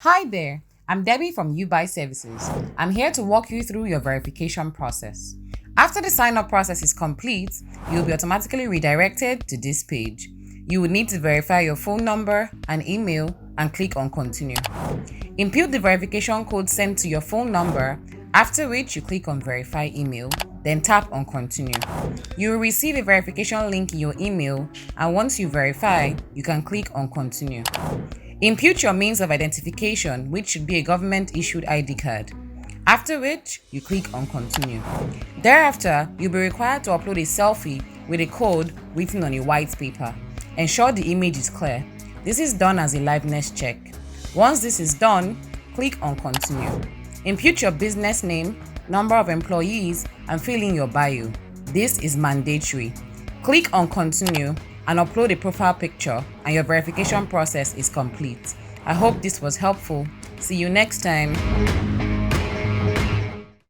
Hi there, I'm Debbie from Ubuy Services. I'm here to walk you through your verification process. After the sign up process is complete, you'll be automatically redirected to this page. You will need to verify your phone number and email and click on continue. Input the verification code sent to your phone number, after which you click on verify email, then tap on continue. You will receive a verification link in your email, and once you verify, you can click on continue. Input your means of identification, which should be a government-issued ID card. After which, you click on continue. Thereafter, you'll be required to upload a selfie with a code written on a white paper. Ensure the image is clear. This is done as a liveness check. Once this is done, click on continue. Input your business name, number of employees, and fill in your bio. This is mandatory. Click on continue and upload a profile picture, and your verification process is complete. I hope this was helpful. See you next time.